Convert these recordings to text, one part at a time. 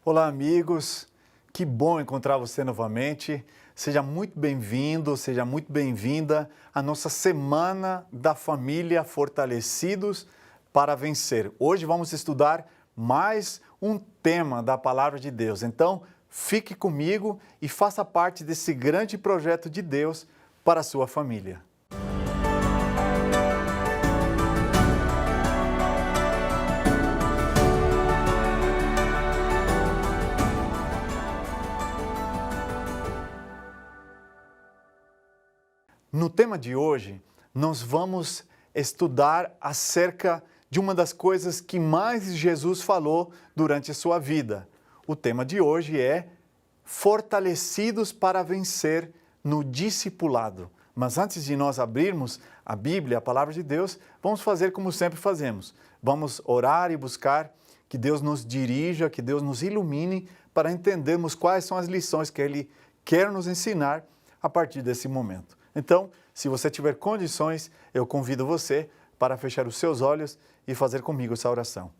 Olá, amigos. Que bom encontrar você novamente. Seja muito bem-vindo, seja muito bem-vinda à nossa Semana da Família Fortalecidos para Vencer. Hoje vamos estudar mais um tema da Palavra de Deus. Então, fique comigo e faça parte desse grande projeto de Deus para a sua família. No tema de hoje, nós vamos estudar acerca de uma das coisas que mais Jesus falou durante a sua vida. O tema de hoje é Fortalecidos para Vencer no Discipulado. Mas antes de nós abrirmos a Bíblia, a Palavra de Deus, vamos fazer como sempre fazemos. Vamos orar e buscar que Deus nos dirija, que Deus nos ilumine para entendermos quais são as lições que Ele quer nos ensinar a partir desse momento. Então, se você tiver condições, eu convido você para fechar os seus olhos e fazer comigo essa oração.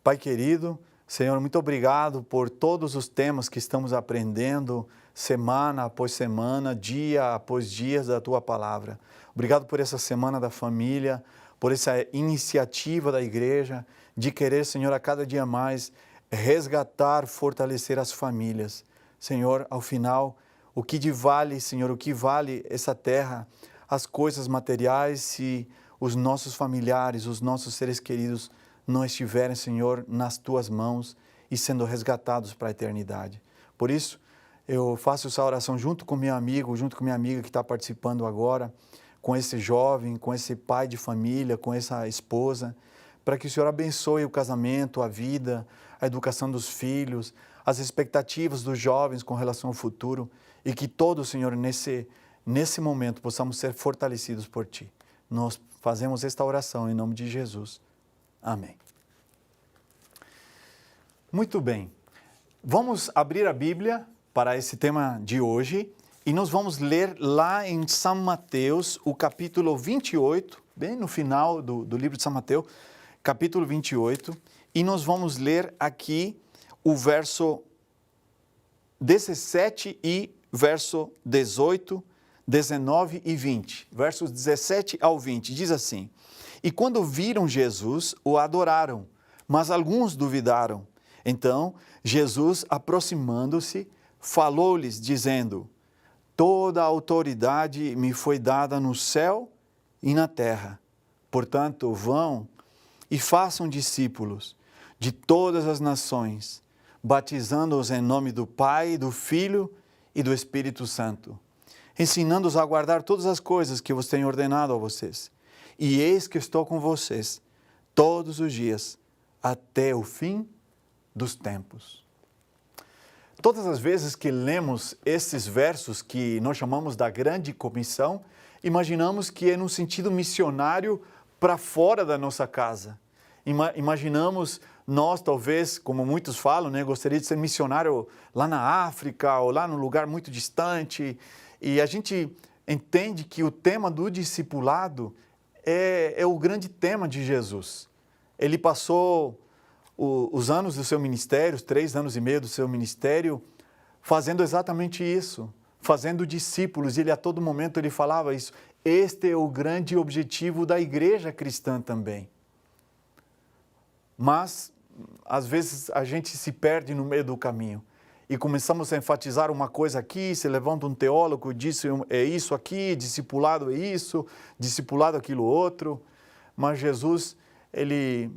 Pai querido, Senhor, muito obrigado por todos os temas que estamos aprendendo semana após semana, dia após dia da Tua Palavra. Obrigado por essa Semana da Família, por essa iniciativa da Igreja de querer, Senhor, a cada dia mais resgatar, fortalecer as famílias. Senhor, ao final, o que vale, Senhor, o que vale essa terra, as coisas materiais, se os nossos familiares, os nossos seres queridos não estiverem, Senhor, nas Tuas mãos e sendo resgatados para a eternidade. Por isso, eu faço essa oração junto com meu amigo, junto com minha amiga que está participando agora, com esse jovem, com esse pai de família, com essa esposa, para que o Senhor abençoe o casamento, a vida, a educação dos filhos, as expectativas dos jovens com relação ao futuro, e que todos, Senhor, nesse momento possamos ser fortalecidos por Ti. Nós fazemos esta oração em nome de Jesus. Amém. Muito bem. Vamos abrir a Bíblia para esse tema de hoje e nós vamos ler lá em São Mateus, o capítulo 28, bem no final do livro de São Mateus, capítulo 28, e nós vamos ler aqui o verso 17 e verso 18, 19 e 20. Versos 17 ao 20, diz assim: E quando viram Jesus, o adoraram, mas alguns duvidaram. Então, Jesus, aproximando-se, falou-lhes, dizendo: Toda a autoridade me foi dada no céu e na terra. Portanto, vão e façam discípulos de todas as nações, batizando-os em nome do Pai, do Filho e do Espírito Santo, ensinando-os a guardar todas as coisas que vos tenho ordenado a vocês. E eis que estou com vocês todos os dias, até o fim dos tempos. Todas as vezes que lemos esses versos que nós chamamos da Grande Comissão, imaginamos que é no sentido missionário para fora da nossa casa. Imaginamos nós, talvez, como muitos falam, gostaria de ser missionário lá na África ou lá num lugar muito distante. E a gente entende que o tema do discipulado é o grande tema de Jesus. Ele passou os anos do seu ministério, os 3 anos e meio do seu ministério, fazendo exatamente isso, fazendo discípulos. E ele a todo momento ele falava isso. Este é o grande objetivo da igreja cristã também. Mas, às vezes, a gente se perde no meio do caminho e começamos a enfatizar uma coisa aqui, se levanta um teólogo, diz é isso aqui, discipulado é isso, discipulado aquilo outro. Mas Jesus, ele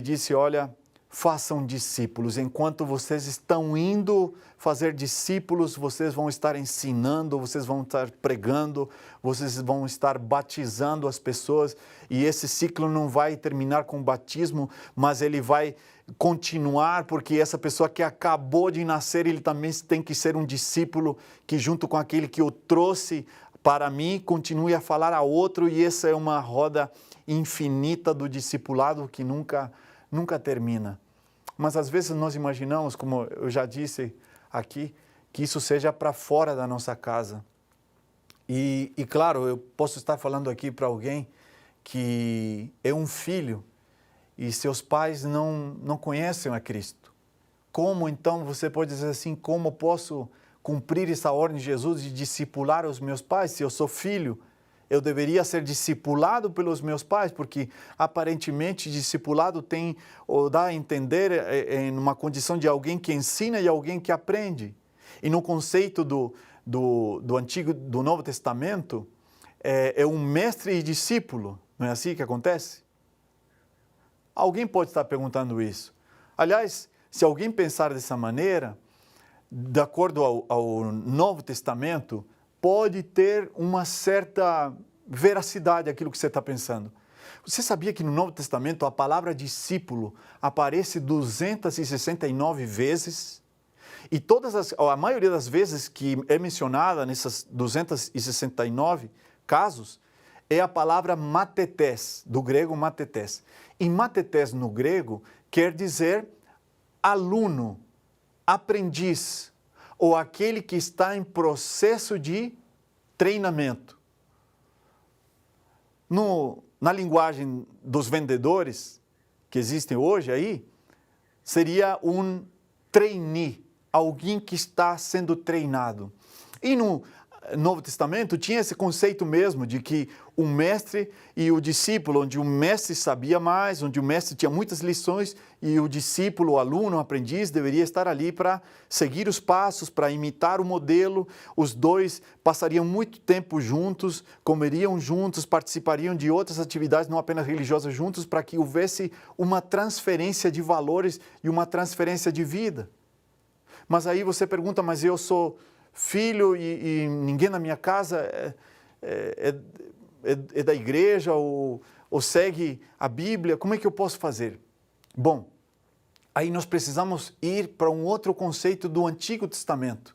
disse, olha, façam discípulos. Enquanto vocês estão indo fazer discípulos, vocês vão estar ensinando, vocês vão estar pregando, vocês vão estar batizando as pessoas. E esse ciclo não vai terminar com o batismo, mas ele vai continuar, porque essa pessoa que acabou de nascer, ele também tem que ser um discípulo que, junto com aquele que o trouxe para mim, continue a falar a outro. E essa é uma roda infinita do discipulado que nunca termina. Mas às vezes nós imaginamos, como eu já disse aqui, que isso seja para fora da nossa casa. E claro, eu posso estar falando aqui para alguém que é um filho e seus pais não conhecem a Cristo. Como então você pode dizer assim, como posso cumprir essa ordem de Jesus de discipular os meus pais? Se eu sou filho, eu deveria ser discipulado pelos meus pais, porque aparentemente discipulado tem ou dá a entender em uma condição de alguém que ensina e alguém que aprende. E no conceito do Novo Testamento, é um mestre e discípulo, não é assim que acontece? Alguém pode estar perguntando isso. Aliás, se alguém pensar dessa maneira, de acordo ao Novo Testamento, pode ter uma certa veracidade aquilo que você está pensando. Você sabia que no Novo Testamento a palavra discípulo aparece 269 vezes? E a maioria das vezes que é mencionada nessas 269 casos, é a palavra matetés, do grego matetés. E matetés no grego quer dizer aluno, aprendiz, ou aquele que está em processo de treinamento. Na linguagem dos vendedores que existem hoje aí, seria um trainee, alguém que está sendo treinado. E no Novo Testamento tinha esse conceito mesmo de que o mestre e o discípulo, onde o mestre sabia mais, onde o mestre tinha muitas lições e o discípulo, o aluno, o aprendiz deveria estar ali para seguir os passos, para imitar o modelo. Os dois passariam muito tempo juntos, comeriam juntos, participariam de outras atividades, não apenas religiosas juntos, para que houvesse uma transferência de valores e uma transferência de vida. Mas aí você pergunta, mas eu sou filho e ninguém na minha casa é da igreja ou segue a Bíblia, como é que eu posso fazer? Bom, aí nós precisamos ir para um outro conceito do Antigo Testamento.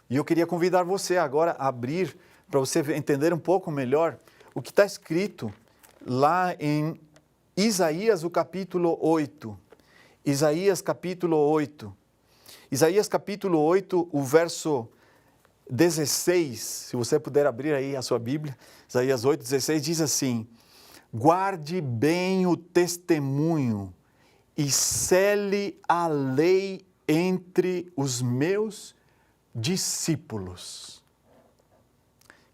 E eu queria convidar você agora a abrir, para você entender um pouco melhor, o que está escrito lá em Isaías, o capítulo 8. Isaías, capítulo 8. Isaías capítulo 8, o verso 16, se você puder abrir aí a sua Bíblia, Isaías 8, 16 diz assim: guarde bem o testemunho e cele a lei entre os meus discípulos.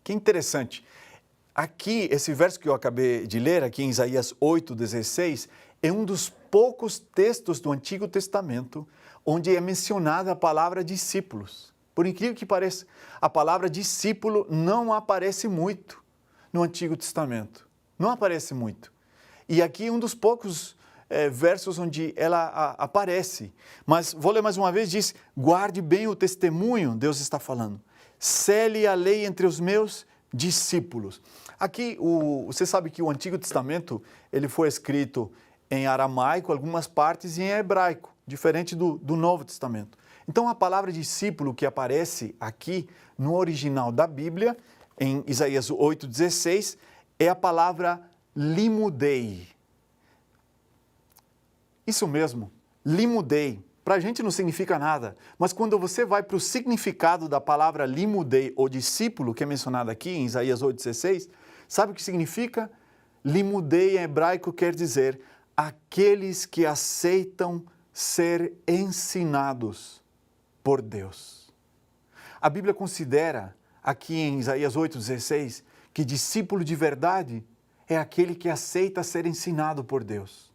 Que interessante. Aqui, esse verso que eu acabei de ler, aqui em Isaías 8, 16, é um dos poucos textos do Antigo Testamento onde é mencionada a palavra discípulos. Por incrível que pareça, a palavra discípulo não aparece muito no Antigo Testamento. Não aparece muito. E aqui é um dos poucos versos onde ela aparece. Mas vou ler mais uma vez, diz, guarde bem o testemunho, Deus está falando. Cele a lei entre os meus discípulos. Aqui, você sabe que o Antigo Testamento ele foi escrito em aramaico, algumas partes, e em hebraico, diferente do Novo Testamento. Então, a palavra discípulo que aparece aqui no original da Bíblia, em Isaías 8,16, é a palavra limudei. Isso mesmo, limudei. Para a gente não significa nada, mas quando você vai para o significado da palavra limudei, ou discípulo, que é mencionado aqui em Isaías 8,16, sabe o que significa? Limudei em hebraico quer dizer aqueles que aceitam ser ensinados por Deus. A Bíblia considera, aqui em Isaías 8,16, que discípulo de verdade é aquele que aceita ser ensinado por Deus.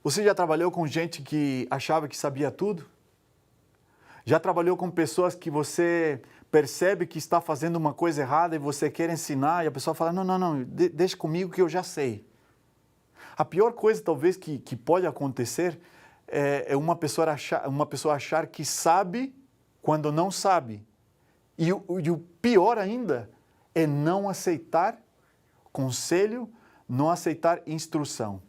Você já trabalhou com gente que achava que sabia tudo? Já trabalhou com pessoas que você percebe que está fazendo uma coisa errada e você quer ensinar e a pessoa fala, não, deixa comigo que eu já sei. A pior coisa, talvez, que pode acontecer é uma pessoa achar que sabe quando não sabe. E o pior ainda é não aceitar conselho, não aceitar instrução.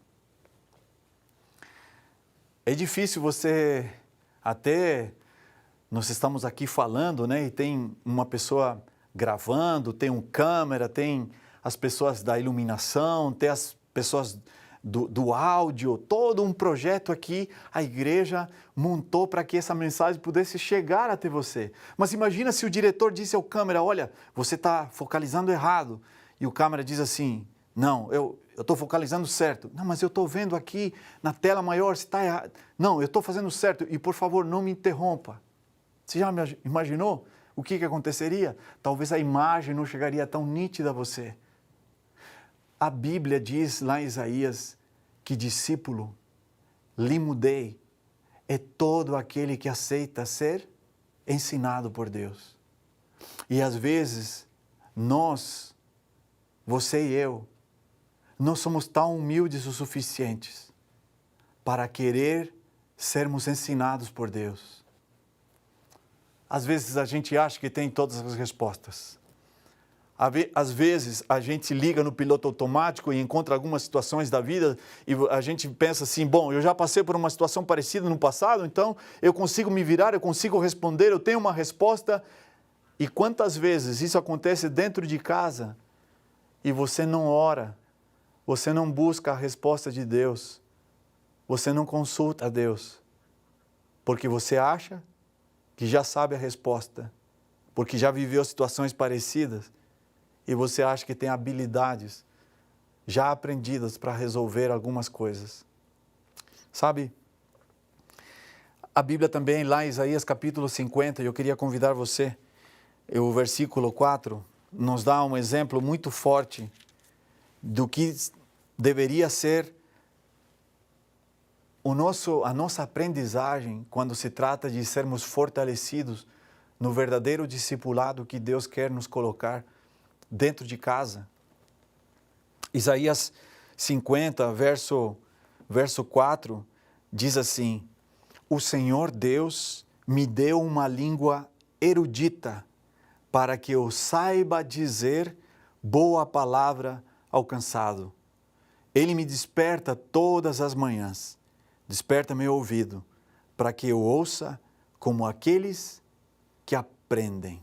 É difícil você, até nós estamos aqui falando, né, e tem uma pessoa gravando, tem um câmera, tem as pessoas da iluminação, tem as pessoas do áudio, todo um projeto aqui, a igreja montou para que essa mensagem pudesse chegar até você. Mas imagina se o diretor disse ao câmera, olha, você está focalizando errado. E o câmera diz assim, não, eu estou focalizando certo. Não, mas eu estou vendo aqui na tela maior se está errado. Não, eu estou fazendo certo e por favor não me interrompa. Você já imaginou o que aconteceria? Talvez a imagem não chegaria tão nítida a você. A Bíblia diz lá em Isaías que discípulo, limudei, é todo aquele que aceita ser ensinado por Deus. E às vezes, nós, você e eu, não somos tão humildes o suficientes para querer sermos ensinados por Deus. Às vezes a gente acha que tem todas as respostas. Às vezes a gente liga no piloto automático e encontra algumas situações da vida e a gente pensa assim, bom, eu já passei por uma situação parecida no passado, então eu consigo me virar, eu consigo responder, eu tenho uma resposta. E quantas vezes isso acontece dentro de casa e você não ora, você não busca a resposta de Deus, você não consulta a Deus, porque você acha que já sabe a resposta, porque já viveu situações parecidas e você acha que tem habilidades já aprendidas para resolver algumas coisas. Sabe, a Bíblia também, lá em Isaías capítulo 50, eu queria convidar você, o versículo 4, nos dá um exemplo muito forte do que deveria ser a nossa aprendizagem quando se trata de sermos fortalecidos no verdadeiro discipulado que Deus quer nos colocar dentro de casa. Isaías 50, verso 4, diz assim: o Senhor Deus me deu uma língua erudita para que eu saiba dizer boa palavra ao cansado. Ele me desperta todas as manhãs, desperta meu ouvido, para que eu ouça como aqueles que aprendem.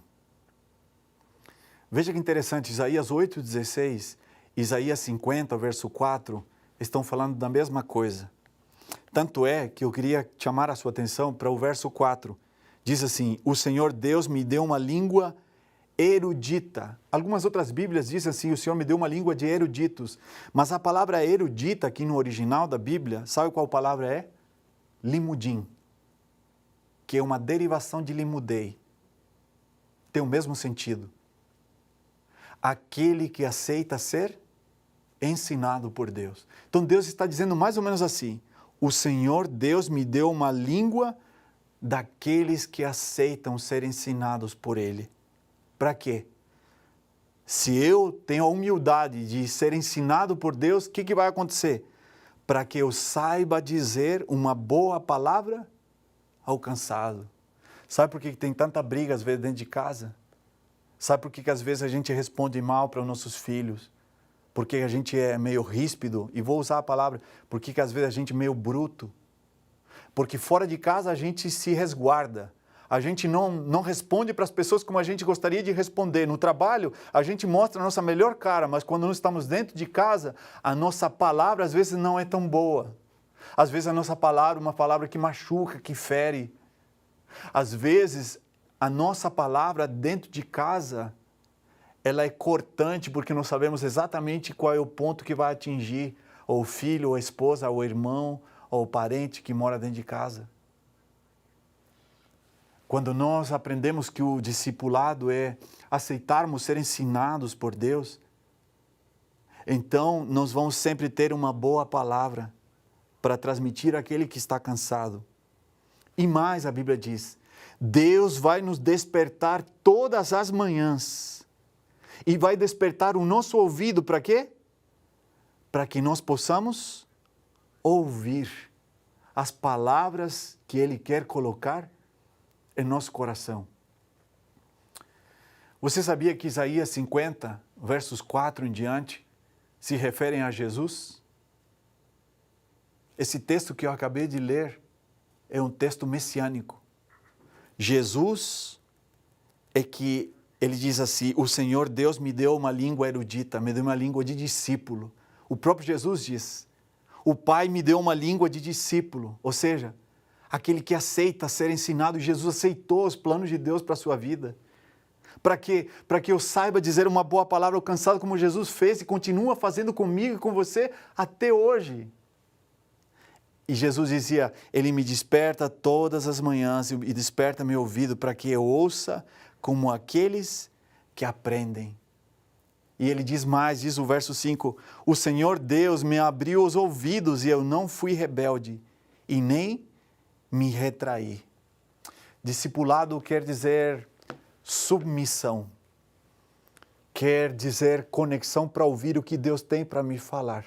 Veja que interessante, Isaías 8,16, Isaías 50, verso 4, estão falando da mesma coisa. Tanto é que eu queria chamar a sua atenção para o verso 4. Diz assim: o Senhor Deus me deu uma língua erudita. Algumas outras Bíblias dizem assim: o Senhor me deu uma língua de eruditos. Mas a palavra erudita aqui no original da Bíblia, sabe qual palavra é? Limudim, que é uma derivação de limudei. Tem o mesmo sentido. Aquele que aceita ser ensinado por Deus. Então Deus está dizendo mais ou menos assim: o Senhor Deus me deu uma língua daqueles que aceitam ser ensinados por Ele. Para quê? Se eu tenho a humildade de ser ensinado por Deus, o que vai acontecer? Para que eu saiba dizer uma boa palavra ao cansado. Sabe por que tem tanta briga às vezes dentro de casa? Sabe por que às vezes a gente responde mal para os nossos filhos? Porque a gente é meio ríspido, e vou usar a palavra, porque às vezes a gente é meio bruto. Porque fora de casa a gente se resguarda. A gente não responde para as pessoas como a gente gostaria de responder. No trabalho, a gente mostra a nossa melhor cara, mas quando nós estamos dentro de casa, a nossa palavra às vezes não é tão boa. Às vezes a nossa palavra é uma palavra que machuca, que fere. Às vezes, a nossa palavra dentro de casa, ela é cortante porque não sabemos exatamente qual é o ponto que vai atingir ou o filho, ou a esposa, ou o irmão, ou o parente que mora dentro de casa. Quando nós aprendemos que o discipulado é aceitarmos ser ensinados por Deus, então nós vamos sempre ter uma boa palavra para transmitir àquele que está cansado. E mais, a Bíblia diz, Deus vai nos despertar todas as manhãs e vai despertar o nosso ouvido para quê? Para que nós possamos ouvir as palavras que Ele quer colocar em nosso coração. Você sabia que Isaías 50, versos 4 em diante, se referem a Jesus? Esse texto que eu acabei de ler é um texto messiânico. Jesus é que ele diz assim: o Senhor Deus me deu uma língua erudita, me deu uma língua de discípulo. O próprio Jesus diz: o Pai me deu uma língua de discípulo, ou seja, aquele que aceita ser ensinado. Jesus aceitou os planos de Deus para a sua vida. Para que eu saiba dizer uma boa palavra alcançada como Jesus fez e continua fazendo comigo e com você até hoje. E Jesus dizia, Ele me desperta todas as manhãs e desperta meu ouvido para que eu ouça como aqueles que aprendem. E Ele diz mais, diz o verso 5, o Senhor Deus me abriu os ouvidos e eu não fui rebelde e nem me retraí. Discipulado quer dizer submissão, quer dizer conexão para ouvir o que Deus tem para me falar.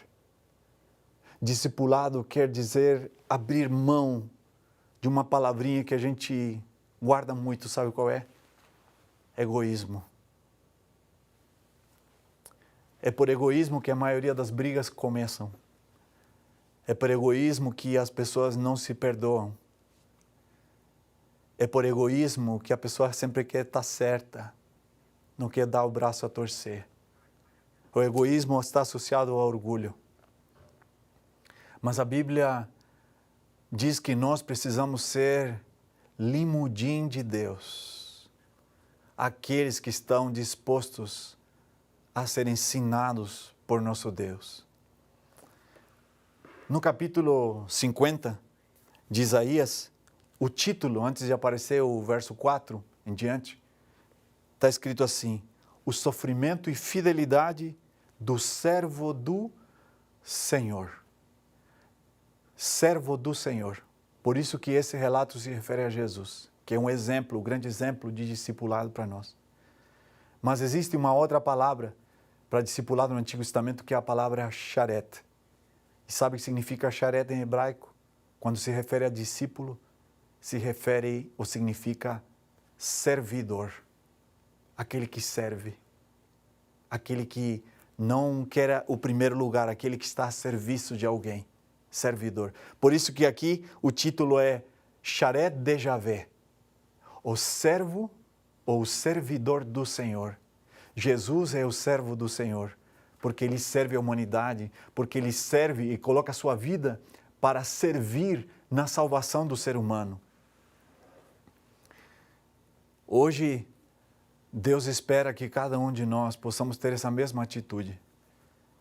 Discipulado quer dizer abrir mão de uma palavrinha que a gente guarda muito, sabe qual é? Egoísmo. É por egoísmo que a maioria das brigas começam. É por egoísmo que as pessoas não se perdoam. É por egoísmo que a pessoa sempre quer estar certa, não quer dar o braço a torcer. O egoísmo está associado ao orgulho. Mas a Bíblia diz que nós precisamos ser limudim de Deus. Aqueles que estão dispostos a ser ensinados por nosso Deus. No capítulo 50 de Isaías, o título, antes de aparecer o verso 4 em diante, está escrito assim, o sofrimento e fidelidade do servo do Senhor. Servo do Senhor. Por isso que esse relato se refere a Jesus, que é um exemplo, um grande exemplo de discipulado para nós. Mas existe uma outra palavra para discipulado no Antigo Testamento, que é a palavra sharet. E sabe o que significa sharet em hebraico? Quando se refere a discípulo, se refere ou significa servidor. Aquele que serve. Aquele que não quer o primeiro lugar, aquele que está a serviço de alguém. Servidor. Por isso que aqui o título é Sharet de Javé, o servo ou o servidor do Senhor. Jesus é o servo do Senhor, porque Ele serve a humanidade, porque Ele serve e coloca a sua vida para servir na salvação do ser humano. Hoje, Deus espera que cada um de nós possamos ter essa mesma atitude,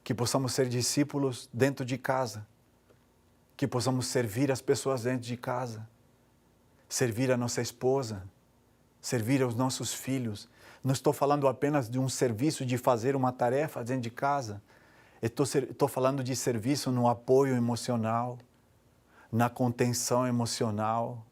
que possamos ser discípulos dentro de casa, que possamos servir as pessoas dentro de casa, servir a nossa esposa, servir aos nossos filhos. Não estou falando apenas de um serviço de fazer uma tarefa dentro de casa. Estou falando de serviço no apoio emocional, na contenção emocional.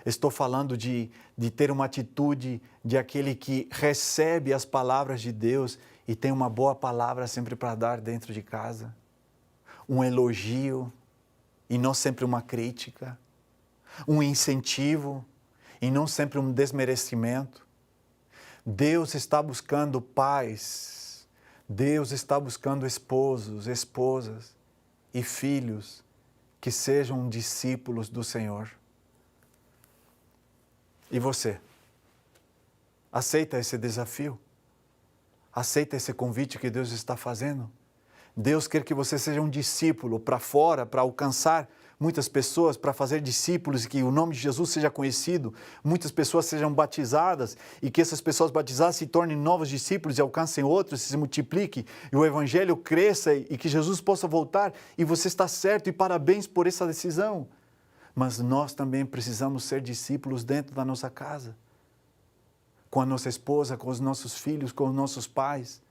Estou falando de ter uma atitude de aquele que recebe as palavras de Deus e tem uma boa palavra sempre para dar dentro de casa. Um elogio e não sempre uma crítica. Um incentivo e não sempre um desmerecimento. Deus está buscando pais, Deus está buscando esposos, esposas e filhos que sejam discípulos do Senhor. E você? Aceita esse desafio? Aceita esse convite que Deus está fazendo? Deus quer que você seja um discípulo para fora, para alcançar muitas pessoas, para fazer discípulos e que o nome de Jesus seja conhecido, muitas pessoas sejam batizadas e que essas pessoas batizadas se tornem novos discípulos e alcancem outros, se multipliquem e o Evangelho cresça e que Jesus possa voltar e você está certo e parabéns por essa decisão. Mas nós também precisamos ser discípulos dentro da nossa casa, com a nossa esposa, com os nossos filhos, com os nossos pais.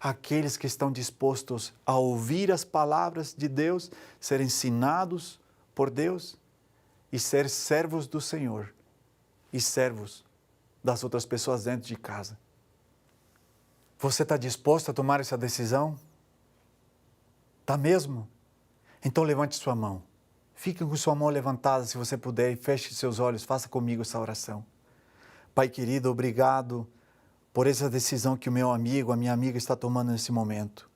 Aqueles que estão dispostos a ouvir as palavras de Deus, ser ensinados por Deus e ser servos do Senhor e servos das outras pessoas dentro de casa. Você está disposto a tomar essa decisão? Está mesmo? Então levante sua mão. Fique com sua mão levantada se você puder e feche seus olhos, faça comigo essa oração. Pai querido, obrigado por essa decisão que o meu amigo, a minha amiga está tomando nesse momento.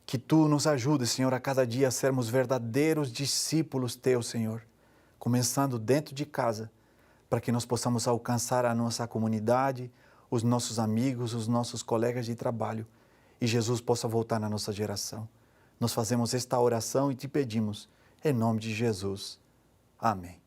Que Tu nos ajudes, Senhor, a cada dia a sermos verdadeiros discípulos Teus, Senhor, começando dentro de casa, para que nós possamos alcançar a nossa comunidade, os nossos amigos, os nossos colegas de trabalho e Jesus possa voltar na nossa geração. Nós fazemos esta oração e Te pedimos, em nome de Jesus. Amém.